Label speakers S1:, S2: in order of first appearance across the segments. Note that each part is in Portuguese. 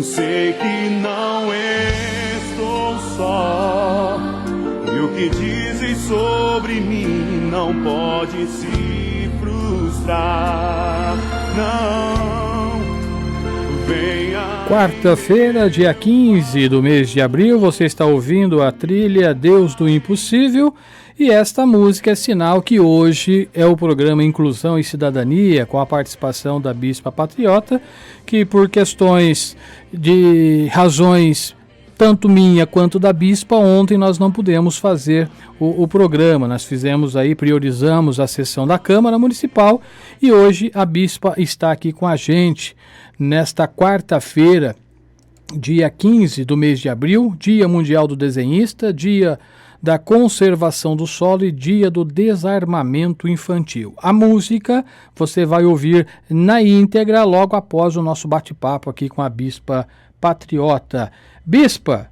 S1: Sei que não estou só, e o que dizem sobre mim não pode se frustrar. Não venha.
S2: Quarta-feira, dia 15 do mês de abril, você está ouvindo a trilha Deus do Impossível, e esta música é sinal que hoje é o programa Inclusão e Cidadania, com a participação da Bispa Patriota, que por questões de razões tanto minha quanto da Bispa, ontem nós não pudemos fazer o programa. Nós priorizamos a sessão da Câmara Municipal, e hoje a Bispa está aqui com a gente nesta quarta-feira, dia 15 do mês de abril, Dia Mundial do Desenhista, Dia da Conservação do Solo e Dia do Desarmamento Infantil. A música você vai ouvir na íntegra logo após o nosso bate-papo aqui com a Bispa Patriota. Bispa,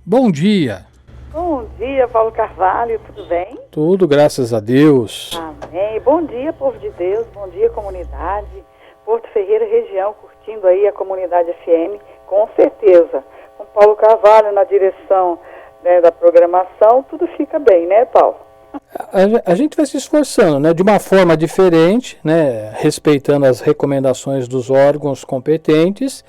S2: bom dia.
S3: Bom dia, Paulo Carvalho, tudo bem?
S2: Tudo, graças a Deus.
S3: Amém. Bom dia, povo de Deus, bom dia, comunidade. Porto Ferreira, região, curtindo aí a comunidade FM, com certeza. Com Paulo Carvalho na direção, né, da programação, tudo fica bem, né, Paulo?
S2: A gente vai se esforçando, né, de uma forma diferente, né, respeitando as recomendações dos órgãos competentes,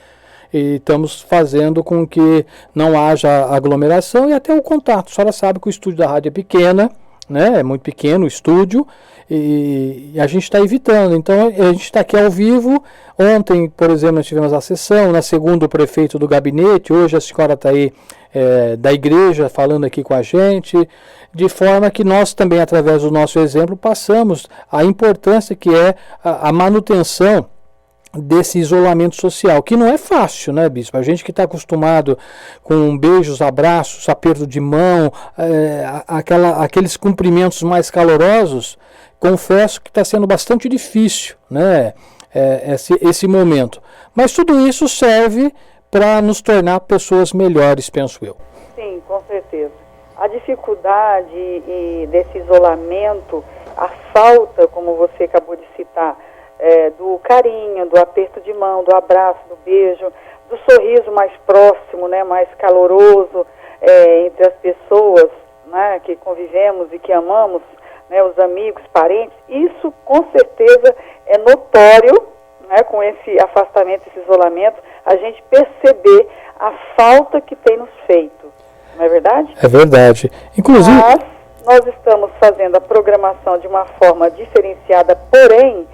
S2: e estamos fazendo com que não haja aglomeração e até o contato. A senhora sabe que o estúdio da rádio é pequena, né, é muito pequeno o estúdio, e a gente está evitando. Então a gente está aqui ao vivo. Ontem, por exemplo, nós tivemos a sessão, na segunda o prefeito do gabinete, hoje a senhora está aí da igreja falando aqui com a gente, de forma que nós também, através do nosso exemplo, passamos a importância que é a manutenção desse isolamento social, que não é fácil, né, Bispo? A gente que está acostumado com beijos, abraços, aperto de mão, aqueles cumprimentos mais calorosos, confesso que está sendo bastante difícil, né, esse momento. Mas tudo isso serve para nos tornar pessoas melhores, penso eu.
S3: Sim, com certeza. A dificuldade desse isolamento, a falta, como você acabou de citar, do carinho, do aperto de mão, do abraço, do beijo, do sorriso mais próximo, né, mais caloroso entre as pessoas, né, que convivemos e que amamos, né, os amigos, parentes, isso com certeza é notório, né, com esse afastamento, esse isolamento, a gente perceber a falta que tem nos feito, não é verdade?
S2: É verdade. Inclusive,
S3: mas nós estamos fazendo a programação de uma forma diferenciada, porém,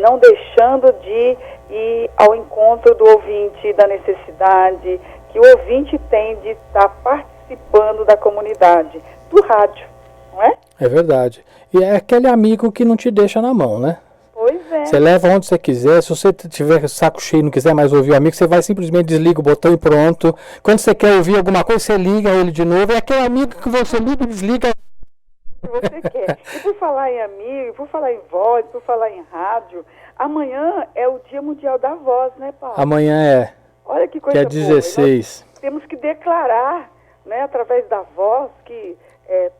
S3: não deixando de ir ao encontro do ouvinte, da necessidade que o ouvinte tem de estar participando da comunidade, do rádio, não é?
S2: É verdade. E é aquele amigo que não te deixa na mão, né?
S3: Pois é.
S2: Você leva onde você quiser. Se você tiver saco cheio e não quiser mais ouvir o amigo, você vai simplesmente desliga o botão e pronto. Quando você quer ouvir alguma coisa, você liga ele de novo. É aquele amigo que você liga e desliga.
S3: Se você quer. E por falar em amigo, por falar em voz, por falar em rádio, amanhã é o Dia Mundial da Voz, né, Paulo?
S2: Amanhã é.
S3: Olha que coisa
S2: que é 16.
S3: Nós temos que declarar, né, através da voz, que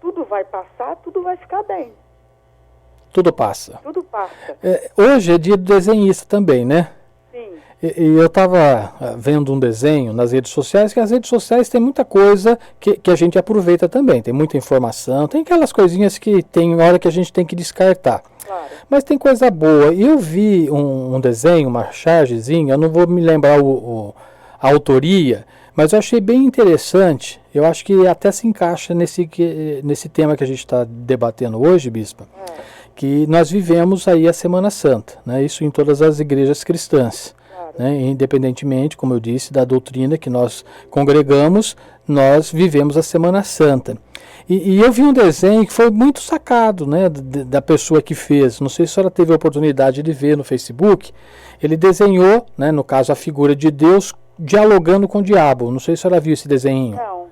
S3: tudo vai passar, tudo vai ficar bem.
S2: Tudo passa.
S3: Tudo passa.
S2: Hoje é dia do desenhista também, né?
S3: Sim.
S2: E eu estava vendo um desenho nas redes sociais, que as redes sociais tem muita coisa que a gente aproveita também. Tem muita informação, tem aquelas coisinhas que tem hora que a gente tem que descartar.
S3: Claro.
S2: Mas tem coisa boa. Eu vi um desenho, uma chargezinha, eu não vou me lembrar a autoria, mas eu achei bem interessante. Eu acho que até se encaixa nesse tema que a gente está debatendo hoje, Bispa. Que nós vivemos aí a Semana Santa, né? Isso em todas as igrejas cristãs. Né? Independentemente, como eu disse, da doutrina que nós congregamos, nós vivemos a Semana Santa. E eu vi um desenho que foi muito sacado, né, da pessoa que fez. Não sei se a senhora teve a oportunidade de ver no Facebook. Ele desenhou, né, no caso, a figura de Deus dialogando com o diabo. Não sei se a senhora viu esse desenho.
S3: Não vi.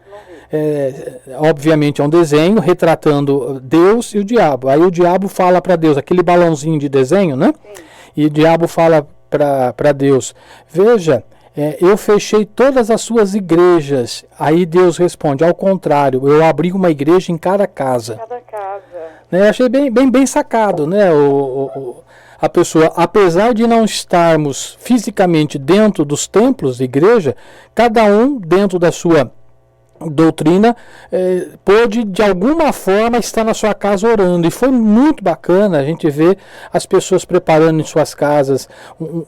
S2: Obviamente é um desenho retratando Deus e o diabo. Aí o diabo fala para Deus, aquele balãozinho de desenho, né?
S3: Sim.
S2: E o diabo fala para Deus, veja, eu fechei todas as suas igrejas. Aí Deus responde, ao contrário, eu abri uma igreja em cada casa.
S3: Cada casa.
S2: Achei bem sacado, né? a pessoa, apesar de não estarmos fisicamente dentro dos templos, igreja, cada um dentro da sua doutrina, pôde de alguma forma estar na sua casa orando, e foi muito bacana a gente ver as pessoas preparando em suas casas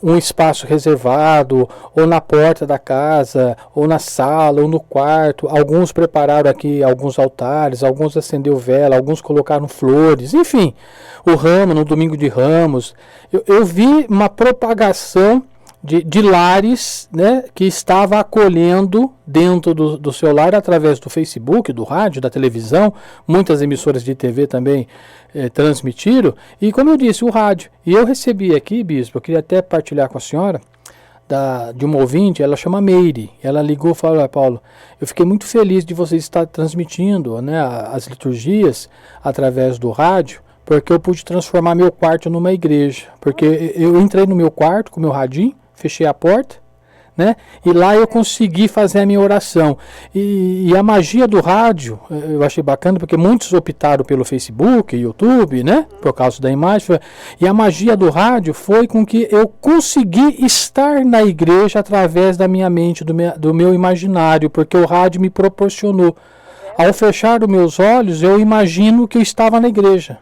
S2: um espaço reservado, ou na porta da casa, ou na sala, ou no quarto. Alguns prepararam aqui alguns altares, alguns acenderam vela, alguns colocaram flores, enfim, o ramo, no domingo de Ramos, eu vi uma propagação de lares, né, que estava acolhendo dentro do seu lar através do Facebook, do rádio, da televisão. Muitas emissoras de TV também transmitiram, e como eu disse, o rádio. E eu recebi aqui, bispo, eu queria até partilhar com a senhora, de uma ouvinte, ela chama Meire. Ela ligou e falou: Paulo, eu fiquei muito feliz de você estar transmitindo, né, as liturgias através do rádio, porque eu pude transformar meu quarto numa igreja. Porque eu entrei no meu quarto com meu radinho, fechei a porta, né? E lá eu consegui fazer a minha oração. E a magia do rádio, eu achei bacana, porque muitos optaram pelo Facebook, YouTube, né? Por causa da imagem. E a magia do rádio foi com que eu consegui estar na igreja através da minha mente, do meu imaginário, porque o rádio me proporcionou. Ao fechar os meus olhos, eu imagino que eu estava na igreja.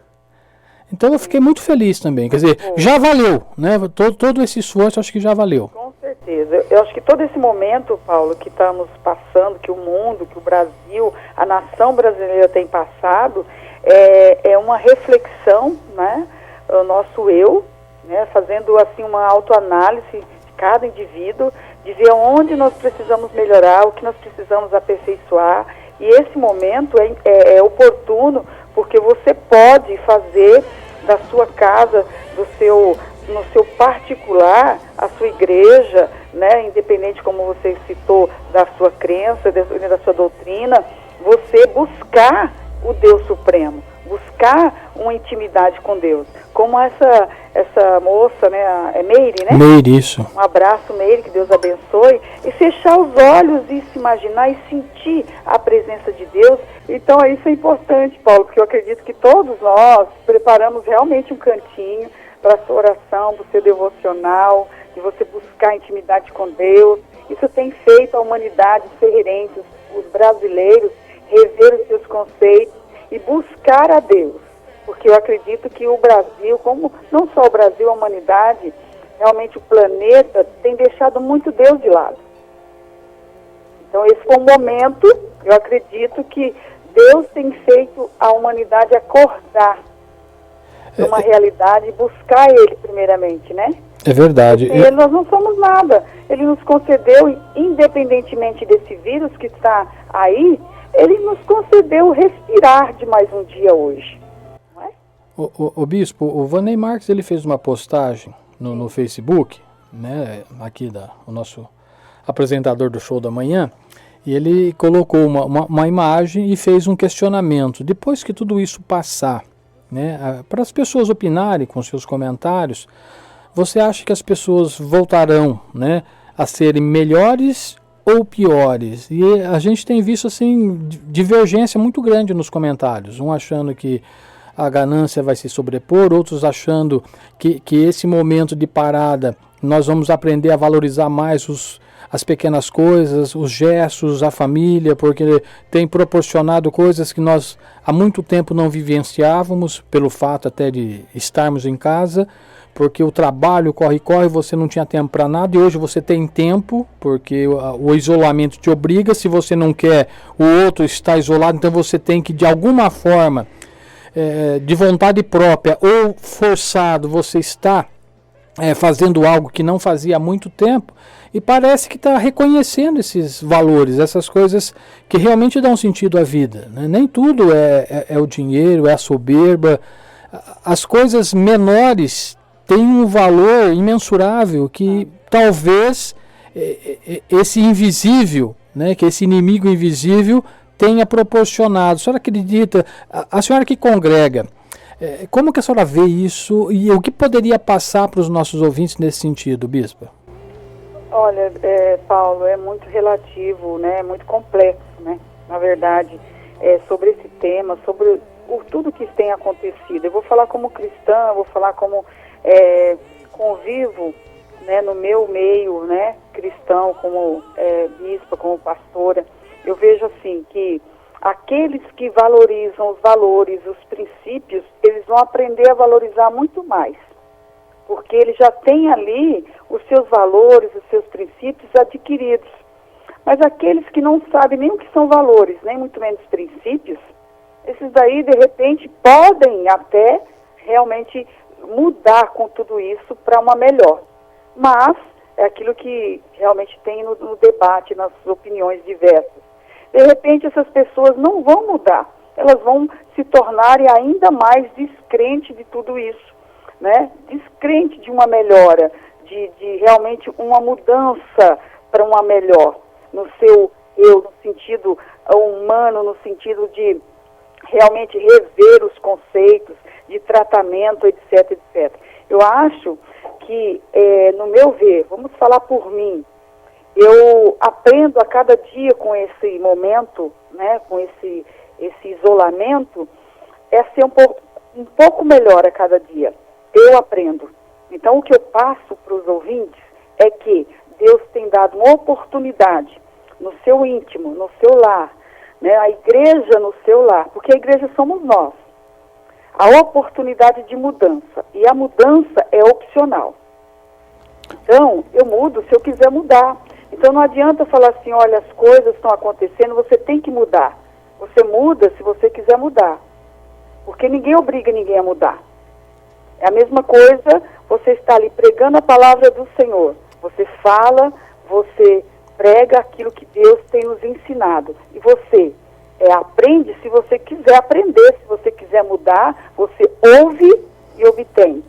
S2: Então eu fiquei muito feliz também, quer dizer, já valeu, né? Todo esse esforço, acho que já valeu.
S3: Com certeza. Eu acho que todo esse momento, Paulo, que estamos passando, que o mundo, que o Brasil, a nação brasileira tem passado, é uma reflexão, né? O nosso eu, né? Fazendo assim uma autoanálise de cada indivíduo, de ver onde nós precisamos melhorar, o que nós precisamos aperfeiçoar. E esse momento é oportuno, porque você pode fazer da sua casa, no seu particular, a sua igreja, né, independente, como você citou, da sua crença, da sua doutrina, você buscar o Deus Supremo, buscar uma intimidade com Deus. Como essa moça, né, é Meire, né?
S2: Meire, isso.
S3: Um abraço, Meire, que Deus abençoe. E fechar os olhos e se imaginar e sentir a presença de Deus. Então, isso é importante, Paulo, porque eu acredito que todos nós preparamos realmente um cantinho para a sua oração, para o seu devocional, de você buscar intimidade com Deus. Isso tem feito a humanidade, os ferreirenses, os brasileiros, rever os seus conceitos e buscar a Deus. Porque eu acredito que o Brasil, como não só o Brasil, a humanidade, realmente o planeta, tem deixado muito Deus de lado. Então esse foi um momento, eu acredito que Deus tem feito a humanidade acordar para uma realidade e buscar Ele primeiramente, né?
S2: É verdade.
S3: Sem Ele nós não somos nada. Ele nos concedeu, independentemente desse vírus que está aí, Ele nos concedeu respirar de mais um dia hoje.
S2: O bispo, o Vaney Marques, ele fez uma postagem no Facebook, né, aqui o nosso apresentador do Show da Manhã, e ele colocou uma imagem e fez um questionamento. Depois que tudo isso passar, né, para as pessoas opinarem com seus comentários, você acha que as pessoas voltarão, né, a serem melhores ou piores? E a gente tem visto assim divergência muito grande nos comentários, um achando que a ganância vai se sobrepor, outros achando que esse momento de parada nós vamos aprender a valorizar mais as pequenas coisas, os gestos, a família, porque tem proporcionado coisas que nós há muito tempo não vivenciávamos, pelo fato até de estarmos em casa, porque o trabalho corre, você não tinha tempo para nada, e hoje você tem tempo, porque o isolamento te obriga. Se você não quer, o outro está isolado, então você tem que de alguma forma, de vontade própria ou forçado, você está fazendo algo que não fazia há muito tempo, e parece que está reconhecendo esses valores, essas coisas que realmente dão sentido à vida, né? Nem tudo é o dinheiro, é a soberba. As coisas menores têm um valor imensurável que talvez esse invisível, né, que esse inimigo invisível tenha proporcionado. A senhora acredita, a senhora que congrega, como que a senhora vê isso e o que poderia passar para os nossos ouvintes nesse sentido, bispa?
S3: Olha, Paulo, é muito relativo, né, muito complexo, né, na verdade, sobre esse tema, sobre tudo que tem acontecido. Eu vou falar como cristã, eu vou falar como convivo, né, no meu meio, né, cristão, como bispa, como pastora, eu vejo assim que aqueles que valorizam os valores, os princípios, eles vão aprender a valorizar muito mais, porque eles já têm ali os seus valores, os seus princípios adquiridos. Mas aqueles que não sabem nem o que são valores, nem muito menos princípios, esses daí, de repente, podem até realmente mudar com tudo isso para uma melhor. Mas é aquilo que realmente tem no debate, nas opiniões diversas. De repente, essas pessoas não vão mudar. Elas vão se tornarem ainda mais descrentes de tudo isso, né? Descrente de uma melhora, de realmente uma mudança para uma melhor, no seu eu, no sentido humano, no sentido de realmente rever os conceitos de tratamento, etc, etc. Eu acho que, no meu ver, vamos falar por mim, eu aprendo a cada dia com esse momento, né, com esse isolamento, ser um pouco melhor a cada dia. Eu aprendo. Então, o que eu passo para os ouvintes é que Deus tem dado uma oportunidade no seu íntimo, no seu lar, né, a igreja no seu lar, porque a igreja somos nós. A oportunidade de mudança. E a mudança é opcional. Então, eu mudo se eu quiser mudar. Então, não adianta falar assim, olha, as coisas estão acontecendo, você tem que mudar. Você muda se você quiser mudar. Porque ninguém obriga ninguém a mudar. É a mesma coisa, você está ali pregando a palavra do Senhor. Você fala, você prega aquilo que Deus tem nos ensinado. E você aprende se você quiser aprender. Se você quiser mudar, você ouve e obtém.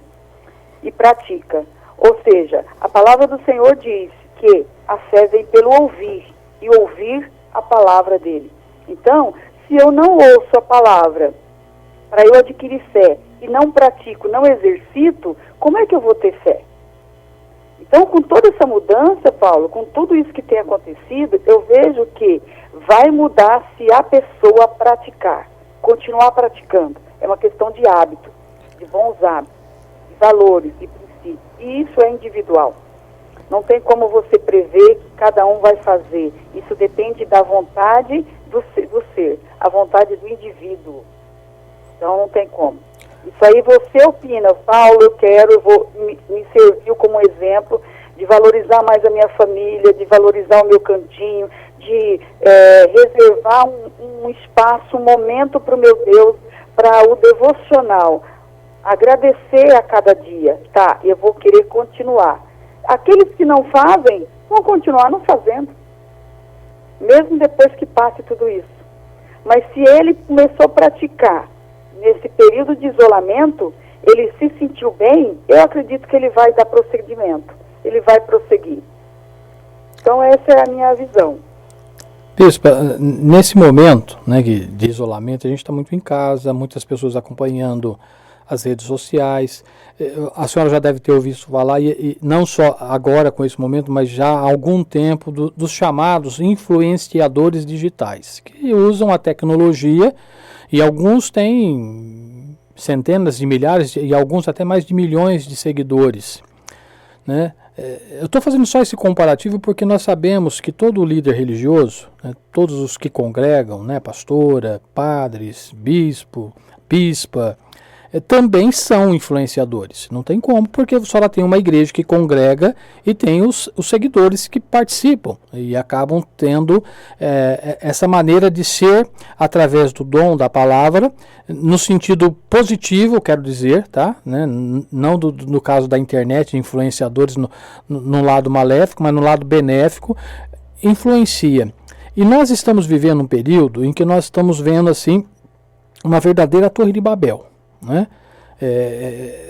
S3: E pratica. Ou seja, a palavra do Senhor diz que a fé vem pelo ouvir. E ouvir a palavra dele. Então, se eu não ouço a palavra para eu adquirir fé e não pratico, não exercito, como é que eu vou ter fé? Então, com toda essa mudança, Paulo, com tudo isso que tem acontecido, eu vejo que vai mudar se a pessoa praticar, continuar praticando. É uma questão de hábito, de bons hábitos, de valores, de princípios. E isso é individual. Não tem como você prever que cada um vai fazer. Isso depende da vontade do ser, a vontade do indivíduo. Então, não tem como. Isso aí você opina, Paulo, eu vou me servir como exemplo de valorizar mais a minha família, de valorizar o meu cantinho, de reservar um espaço, um momento para o meu Deus, para o devocional. Agradecer a cada dia, tá? Eu vou querer continuar. Aqueles que não fazem, vão continuar não fazendo, mesmo depois que passe tudo isso. Mas se ele começou a praticar nesse período de isolamento, ele se sentiu bem, eu acredito que ele vai dar prosseguimento, ele vai prosseguir. Então essa é a minha visão.
S2: Bispa, nesse momento, né, de isolamento, a gente está muito em casa, muitas pessoas acompanhando as redes sociais. A senhora já deve ter ouvido falar, e não só agora com esse momento, mas já há algum tempo, dos chamados influenciadores digitais, que usam a tecnologia, e alguns têm centenas de milhares, e alguns até mais de milhões de seguidores, né? Eu estou fazendo só esse comparativo porque nós sabemos que todo líder religioso, né, todos os que congregam, né, pastora, padres, bispo, bispa, também são influenciadores. Não tem como, porque só ela tem uma igreja que congrega e tem os seguidores que participam e acabam tendo essa maneira de ser através do dom da palavra, no sentido positivo, quero dizer, tá? Né? Não no caso da internet, influenciadores no lado maléfico, mas no lado benéfico, influencia. E nós estamos vivendo um período em que nós estamos vendo assim uma verdadeira Torre de Babel. Né?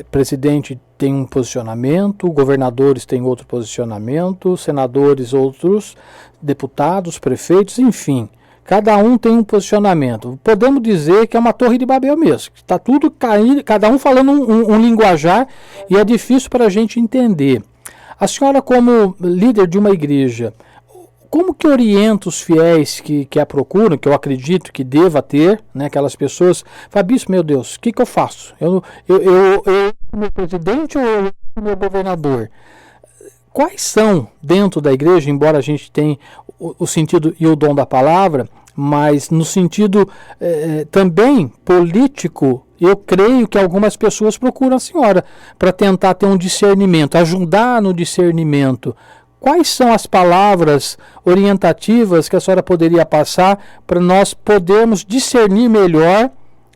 S2: Presidente tem um posicionamento, governadores têm outro posicionamento, senadores outros, deputados, prefeitos, enfim, cada um tem um posicionamento. Podemos dizer que é uma Torre de Babel mesmo, está tudo caindo, cada um falando um linguajar, e é difícil para a gente entender. A senhora, como líder de uma igreja, como que orienta os fiéis que a procuram, que eu acredito que deva ter, né, aquelas pessoas, fala, bispo, meu Deus, o que eu faço? Eu meu presidente ou eu meu governador? Quais são, dentro da igreja, embora a gente tenha o sentido e o dom da palavra, mas no sentido também político, eu creio que algumas pessoas procuram a senhora para tentar ter um discernimento, ajudar no discernimento. Quais são as palavras orientativas que a senhora poderia passar para nós podermos discernir melhor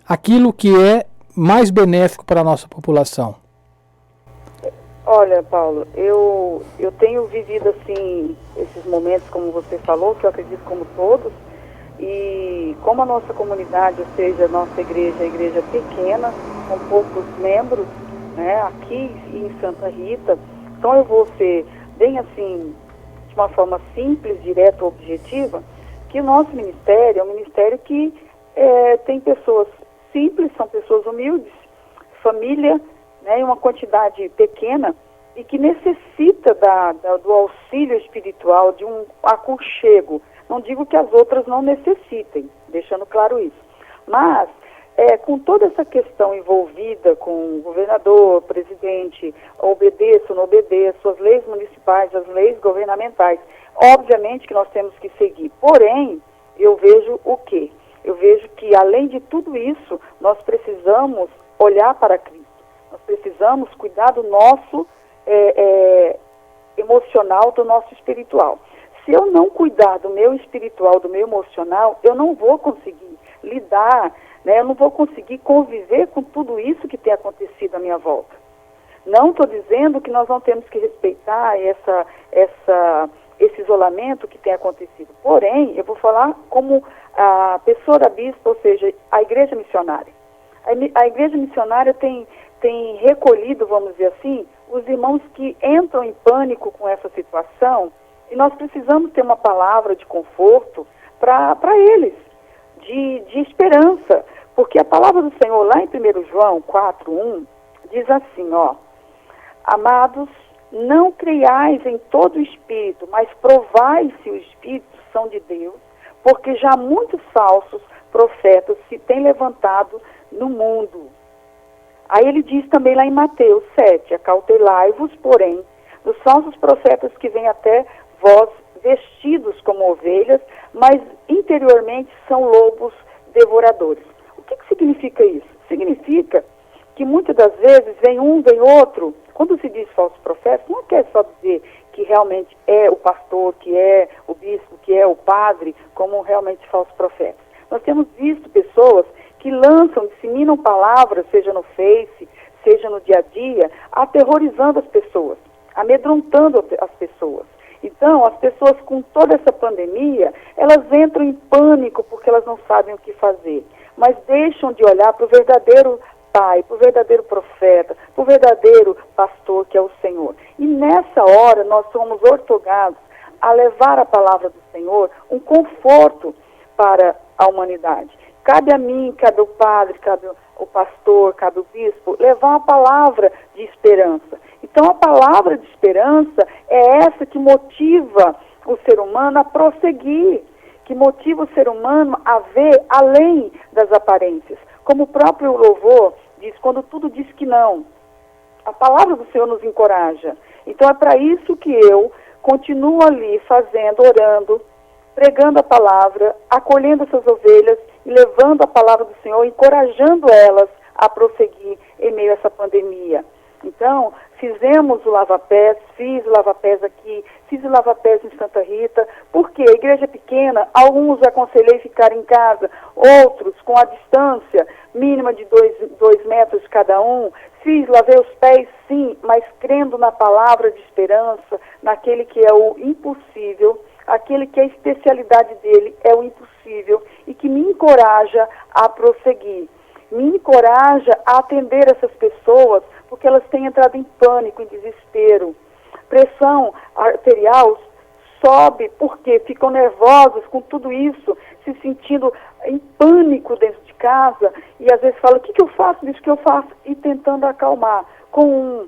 S2: aquilo que é mais benéfico para a nossa população?
S3: Olha, Paulo, eu tenho vivido assim esses momentos, como você falou, que eu acredito como todos, e como a nossa comunidade, ou seja, a nossa igreja é igreja pequena, com poucos membros, né, aqui em Santa Rita, então eu vou ser bem assim, de uma forma simples, direta, objetiva, que o nosso ministério é um ministério que tem pessoas simples, são pessoas humildes, família, né, em uma quantidade pequena, e que necessita do auxílio espiritual, de um aconchego. Não digo que as outras não necessitem, deixando claro isso. Mas, com toda essa questão envolvida com o governador, presidente, obedeça ou não obedeça, as leis municipais, as leis governamentais, obviamente que nós temos que seguir. Porém, eu vejo o quê? Eu vejo que, além de tudo isso, nós precisamos olhar para Cristo. Nós precisamos cuidar do nosso emocional, do nosso espiritual. Se eu não cuidar do meu espiritual, do meu emocional, eu não vou conseguir lidar, né? Eu não vou conseguir conviver com tudo isso que tem acontecido à minha volta. Não estou dizendo que nós não temos que respeitar esse isolamento que tem acontecido. Porém, eu vou falar como a pessoa da bispa, ou seja, a igreja missionária. A igreja missionária tem recolhido, vamos dizer assim, os irmãos que entram em pânico com essa situação, e nós precisamos ter uma palavra de conforto para eles, de esperança, porque a palavra do Senhor lá em 1 João 4:1 diz assim, ó, amados, não creiais em todo o espírito, mas provai se os espíritos são de Deus, porque já muitos falsos profetas se têm levantado no mundo. Aí ele diz também lá em Mateus 7, acautelai-vos, porém, dos falsos profetas que vêm até vós vestidos como ovelhas, mas interiormente são lobos devoradores. O que significa isso? Significa que muitas das vezes vem um, vem outro. Quando se diz falso profeta, não quer só dizer que realmente é o pastor, que é o bispo, que é o padre, como realmente falso profeta. Nós temos visto pessoas que lançam, disseminam palavras, seja no Face, seja no dia a dia, aterrorizando as pessoas, amedrontando as pessoas. Então, as pessoas com toda essa pandemia, elas entram em pânico porque elas não sabem o que fazer, mas deixam de olhar para o verdadeiro Pai, para o verdadeiro profeta, para o verdadeiro pastor que é o Senhor. E nessa hora nós somos ortogados a levar a palavra do Senhor, um conforto para a humanidade. Cabe a mim, cabe ao padre, cabe ao pastor, cabe ao bispo, levar uma palavra de esperança. Então a palavra de esperança é essa que motiva o ser humano a prosseguir, que motiva o ser humano a ver além das aparências. Como o próprio louvor diz, quando tudo diz que não. A palavra do Senhor nos encoraja. Então é para isso que eu continuo ali fazendo, orando, pregando a palavra, acolhendo essas ovelhas e levando a palavra do Senhor, encorajando elas a prosseguir em meio a essa pandemia. Então, fizemos o lava-pés, fiz o lava-pés aqui, fiz o lava-pés em Santa Rita, porque a igreja é pequena, alguns aconselhei ficar em casa, outros com a distância mínima de 2 metros cada um. Fiz, lavei os pés, sim, mas crendo na palavra de esperança, naquele que é o impossível, aquele que a especialidade dele é o impossível e que me encoraja a prosseguir, me encoraja a atender essas pessoas, porque elas têm entrado em pânico, em desespero. Pressão arterial sobe porque ficam nervosas com tudo isso, se sentindo em pânico dentro de casa e às vezes falam, o que eu faço, bicho, o que eu faço? E tentando acalmar com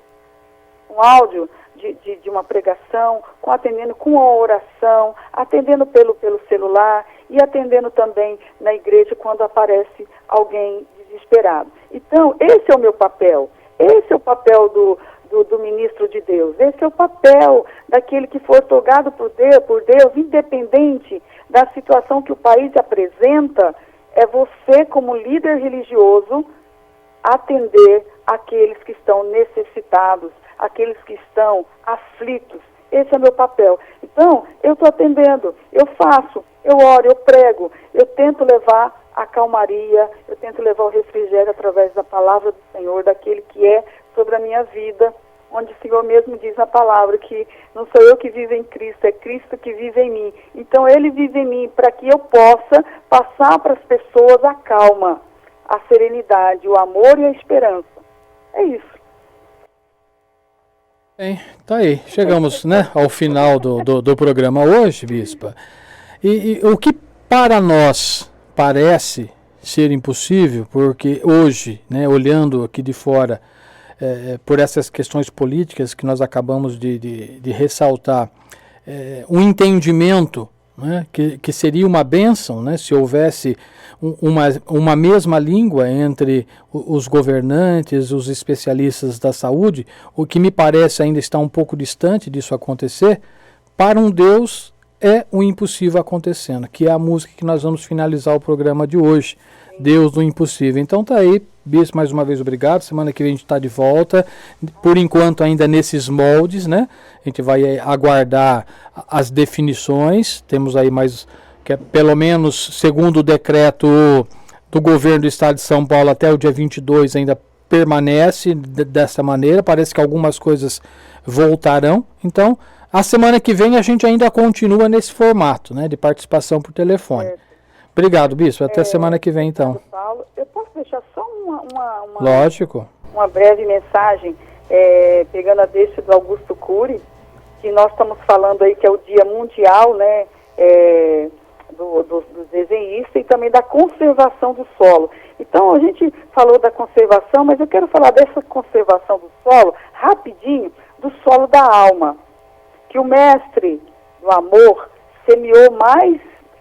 S3: um áudio, de uma pregação, atendendo com a oração, atendendo pelo celular e atendendo também na igreja quando aparece alguém desesperado. Então, esse é o meu papel. Esse é o papel do ministro de Deus. Esse é o papel daquele que for togado por Deus, independente da situação que o país apresenta. É você, como líder religioso, atender aqueles que estão necessitados, aqueles que estão aflitos. Esse é o meu papel. Então, eu estou atendendo, eu faço, eu oro, eu prego, eu tento levar a calmaria, eu tento levar o refrigério através da palavra do Senhor, daquele que é sobre a minha vida, onde o Senhor mesmo diz na palavra que não sou eu que vivo em Cristo, é Cristo que vive em mim. Então, Ele vive em mim para que eu possa passar para as pessoas a calma, a serenidade, o amor e a esperança. É isso.
S2: Bem, tá aí. Chegamos, né, ao final do programa hoje, Bispa. E o que para nós parece ser impossível, porque hoje, né, olhando aqui de fora, por essas questões políticas que nós acabamos de ressaltar, um entendimento, né, que seria uma bênção, né, se houvesse uma mesma língua entre os governantes, os especialistas da saúde, o que me parece ainda está um pouco distante disso acontecer. Para um Deus é o impossível acontecendo, que é a música que nós vamos finalizar o programa de hoje, Deus do Impossível. Então tá aí, Bispo, mais uma vez obrigado. Semana que vem a gente está de volta, por enquanto ainda nesses moldes, né? A gente vai aguardar as definições. Temos aí mais, que é, pelo menos segundo o decreto do governo do estado de São Paulo, até o dia 22 ainda permanece dessa maneira. Parece que algumas coisas voltarão. Então, a semana que vem a gente ainda continua nesse formato, né, de participação por telefone. Obrigado, Bispo. Até semana que vem, então.
S3: Paulo, eu posso deixar só
S2: Lógico.
S3: Uma breve mensagem, pegando a deixa do Augusto Cury, que nós estamos falando aí que é o Dia Mundial, né, do desenhista e também da conservação do solo. Então, a gente falou da conservação, mas eu quero falar dessa conservação do solo, rapidinho, do solo da alma, que o mestre do amor semeou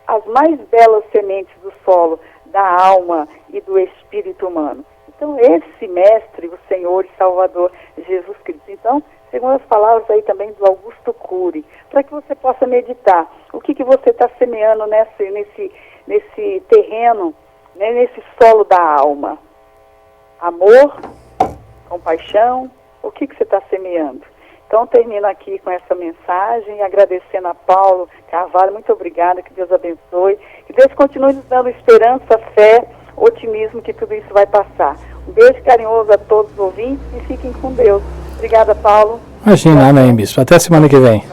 S3: as mais belas sementes do solo, da alma e do espírito humano. Então, esse mestre, o Senhor e Salvador Jesus Cristo. Então, segundo as palavras aí também do Augusto Cury, para que você possa meditar o que você está semeando nesse terreno, né, nesse solo da alma. Amor, compaixão, o que você está semeando? Então, termino aqui com essa mensagem, agradecendo a Paulo Carvalho. Muito obrigada, que Deus abençoe. Que Deus continue nos dando esperança, fé, otimismo, que tudo isso vai passar. Um beijo carinhoso a todos os ouvintes e fiquem com Deus. Obrigada, Paulo.
S2: Imagina, amém, Bispo. Até semana que vem.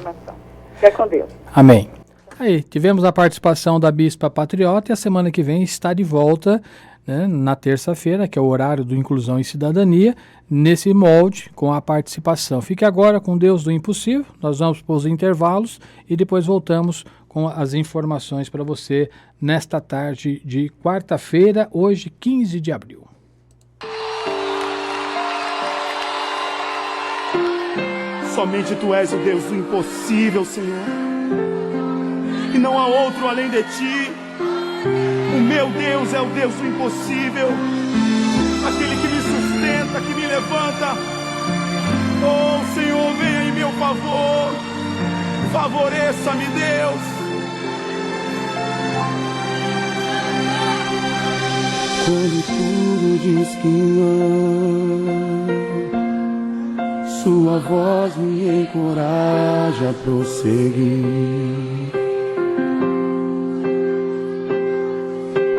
S3: Fica com Deus.
S2: Amém. Aí, tivemos a participação da Bispa Patriota e a semana que vem está de volta, né, na terça-feira, que é o horário do Inclusão e Cidadania, nesse molde com a participação. Fique agora com Deus do Impossível, nós vamos para os intervalos e depois voltamos com as informações para você nesta tarde de quarta-feira, hoje 15 de abril.
S1: Somente Tu és o Deus do impossível, Senhor, e não há outro além de Ti. O meu Deus é o Deus do impossível, aquele que me sustenta, que me levanta. Oh, Senhor, venha em meu favor, favoreça-me, Deus. Quando tudo diz que não, Sua voz me encoraja a prosseguir.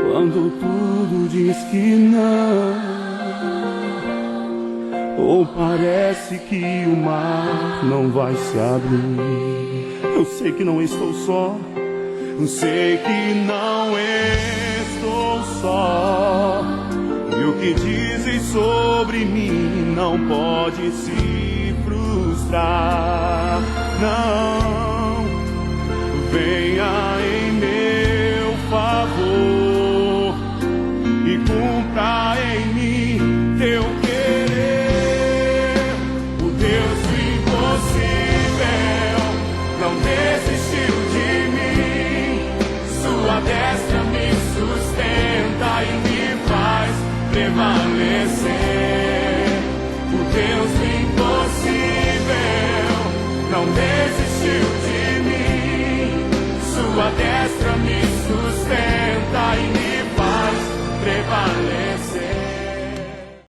S1: Quando tudo diz que não, ou parece que o mar não vai se abrir, eu sei que não estou só, eu sei que não estou só, e o que dizem sobre mim não pode se frustrar. Não, venha